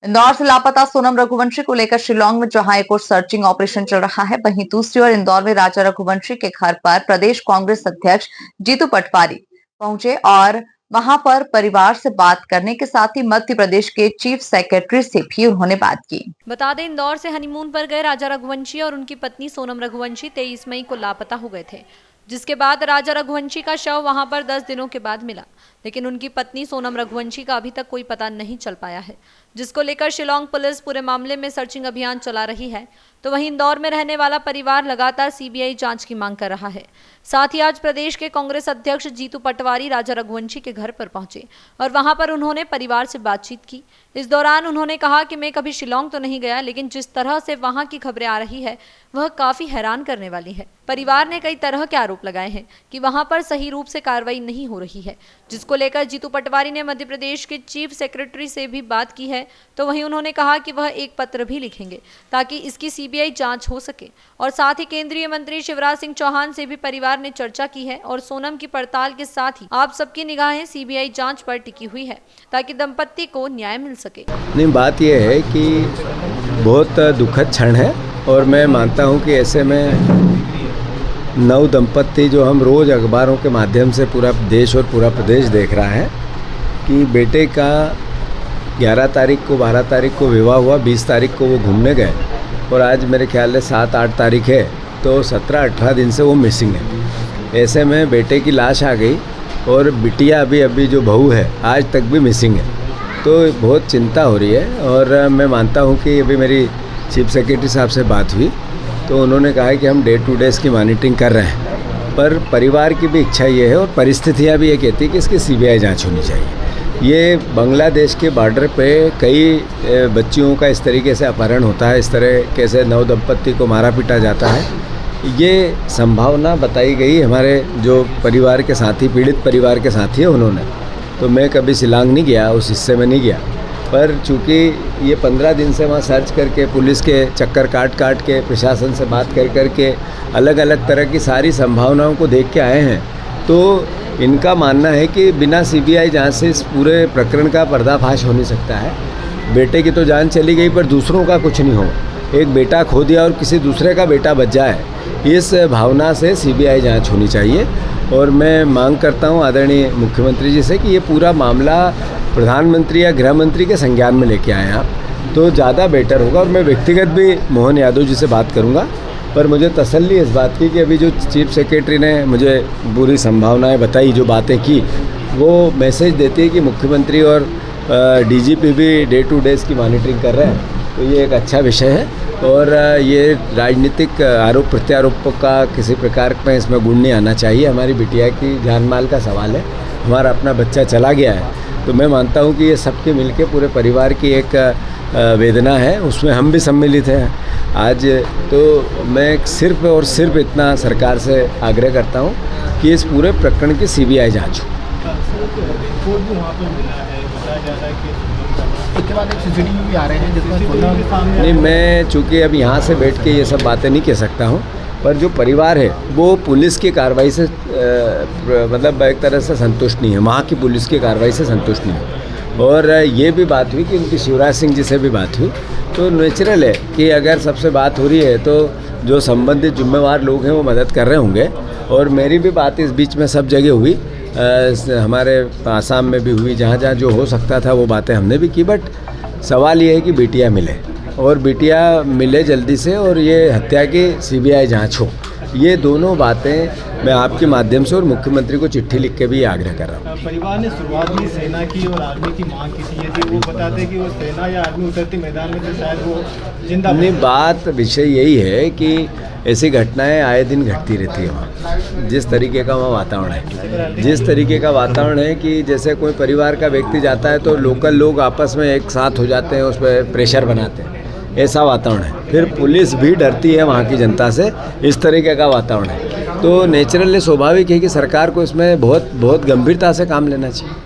इंदौर से लापता सोनम रघुवंशी को लेकर शिलांग में जहां एक और सर्चिंग ऑपरेशन चल रहा है, वहीं दूसरी ओर इंदौर में राजा रघुवंशी के घर पर प्रदेश कांग्रेस अध्यक्ष जीतू पटवारी पहुंचे और वहां पर परिवार से बात करने के साथ ही मध्य प्रदेश के चीफ सेक्रेटरी से भी उन्होंने बात की। बता दें, इंदौर से हनीमून पर गए राजा रघुवंशी और उनकी पत्नी सोनम रघुवंशी 23 मई को लापता हो गए थे, जिसके बाद राजा रघुवंशी का शव वहां पर 10 दिनों के बाद मिला, लेकिन उनकी पत्नी सोनम रघुवंशी का अभी तक कोई पता नहीं चल पाया है, जिसको लेकर शिलांग पुलिस पूरे मामले में सर्चिंग अभियान चला रही है। तो वहीं इंदौर में रहने वाला परिवार लगातार सीबीआई जांच की मांग कर रहा है। साथ ही आज प्रदेश के कांग्रेस अध्यक्ष जीतू पटवारी राजा रघुवंशी के घर पर पहुंचे और वहां पर उन्होंने परिवार से बातचीत की। इस दौरान उन्होंने कहा कि मैं कभी शिलांग तो नहीं गया, लेकिन जिस तरह से वहां की खबरें आ रही है वह काफी हैरान करने वाली है। परिवार ने कई तरह के आरोप लगाए हैं कि वहां पर सही रूप से कार्रवाई नहीं हो रही है, जिसको लेकर जीतू पटवारी ने मध्य प्रदेश के चीफ सेक्रेटरी से भी बात की है। तो वहीं उन्होंने कहा कि वह एक पत्र भी लिखेंगे ताकि इसकी सीबीआई जांच हो सके, और साथ ही केंद्रीय मंत्री शिवराज सिंह चौहान से भी परिवार ने चर्चा की है। और सोनम की पड़ताल के साथ ही आप सबकी निगाहें सीबीआई जांच पर टिकी हुई है ताकि दंपत्ति को न्याय मिल सके। नहीं, बात यह है कि बहुत दुखद क्षण है और मैं मानता हूं कि ऐसे में नव दंपत्ति जो हम रोज़ अखबारों के माध्यम से पूरा देश और पूरा प्रदेश देख रहा है कि बेटे का 11 तारीख को 12 तारीख को विवाह हुआ, 20 तारीख को वो घूमने गए और आज मेरे ख्याल से 7-8 तारीख है, तो 17-18 दिन से वो मिसिंग है। ऐसे में बेटे की लाश आ गई और बिटिया अभी जो बहू है आज तक भी मिसिंग है, तो बहुत चिंता हो रही है। और मैं मानता हूँ कि अभी मेरी चीफ सेक्रेटरी साहब से बात हुई तो उन्होंने कहा है कि हम डे टू डेज़ की मॉनिटरिंग कर रहे हैं, पर परिवार की भी इच्छा ये है और परिस्थितियाँ भी ये कहती है कि इसकी सीबीआई जांच होनी चाहिए। ये बांग्लादेश के बॉर्डर पे कई बच्चियों का इस तरीके से अपहरण होता है, इस तरह कैसे नव दंपत्ति को मारा पीटा जाता है, ये संभावना बताई गई हमारे जो परिवार के साथी, पीड़ित परिवार के साथी है उन्होंने। तो मैं कभी शिलांग नहीं गया, उस हिस्से में नहीं गया, पर चूँकि ये 15 दिन से वहाँ सर्च करके पुलिस के चक्कर काट के प्रशासन से बात करके अलग अलग तरह की सारी संभावनाओं को देख के आए हैं, तो इनका मानना है कि बिना सीबीआई जांच से इस पूरे प्रकरण का पर्दाफाश हो नहीं सकता है। बेटे की तो जान चली गई पर दूसरों का कुछ नहीं हो, एक बेटा खो दिया और किसी दूसरे का बेटा बच जाए, इस भावना से सीबीआई जांच होनी चाहिए। और मैं मांग करता हूं आदरणीय मुख्यमंत्री जी से कि ये पूरा मामला प्रधानमंत्री या गृह मंत्री के संज्ञान में लेके आएँ आप, तो ज़्यादा बेटर होगा। और मैं व्यक्तिगत भी मोहन यादव जी से बात करूँगा, पर मुझे तसल्ली इस बात की कि अभी जो चीफ सेक्रेटरी ने मुझे पूरी संभावनाएं बताई, जो बातें की, वो मैसेज देती है कि मुख्यमंत्री और डीजीपी भी डे टू डेज़ की मॉनिटरिंग कर रहे हैं, तो ये एक अच्छा विषय है। और ये राजनीतिक आरोप प्रत्यारोपों का किसी प्रकार में इसमें गुण नहीं आना चाहिए। हमारी बिटिया की जान माल का सवाल है, हमारा अपना बच्चा चला गया है, तो मैं मानता हूँ कि ये सबके मिलके पूरे परिवार की एक वेदना है, उसमें हम भी सम्मिलित हैं आज। तो मैं सिर्फ और सिर्फ इतना सरकार से आग्रह करता हूँ कि इस पूरे प्रकरण की सीबीआई जांच हो। नहीं, मैं चूँकि अब यहाँ से बैठ के ये सब बातें नहीं कह सकता हूँ, पर जो परिवार है वो पुलिस की कार्रवाई से मतलब एक तरह से संतुष्ट नहीं है, वहाँ की पुलिस की कार्रवाई से संतुष्ट नहीं है। और ये भी बात हुई कि उनकी शिवराज सिंह जी से भी बात हुई, तो नेचुरल है कि अगर सबसे बात हो रही है तो जो संबंधित जिम्मेवार लोग हैं वो मदद कर रहे होंगे। और मेरी भी बात इस बीच में सब जगह हुई, हमारे आसाम में भी हुई, जहाँ जहाँ जो हो सकता था वो बातें हमने भी की। बट सवाल ये है कि बिटिया मिले और बिटिया मिले जल्दी से, और ये हत्या की सीबीआई जांच हो। ये दोनों बातें मैं आपके माध्यम से और मुख्यमंत्री को चिट्ठी लिख के भी आग्रह कर रहा हूँ। परिवार ने शुरुआत में सेना की और आर्मी की मांग की थी, यदि वो बताते कि वो सेना या आर्मी उतरती मैदान में तो शायद वो जिंदा। नहीं, बात विषय यही है कि ऐसी घटनाएं आए दिन घटती रहती है वहाँ। जिस तरीके का वहाँ वातावरण है, जिस तरीके का वातावरण है कि जैसे कोई परिवार का व्यक्ति जाता है तो लोकल लोग आपस में एक साथ हो जाते हैं, उस पर प्रेशर बनाते हैं, ऐसा वातावरण है। फिर पुलिस भी डरती है वहाँ की जनता से, इस तरीके का वातावरण है। तो नेचुरली स्वाभाविक है कि सरकार को इसमें बहुत गंभीरता से काम लेना चाहिए।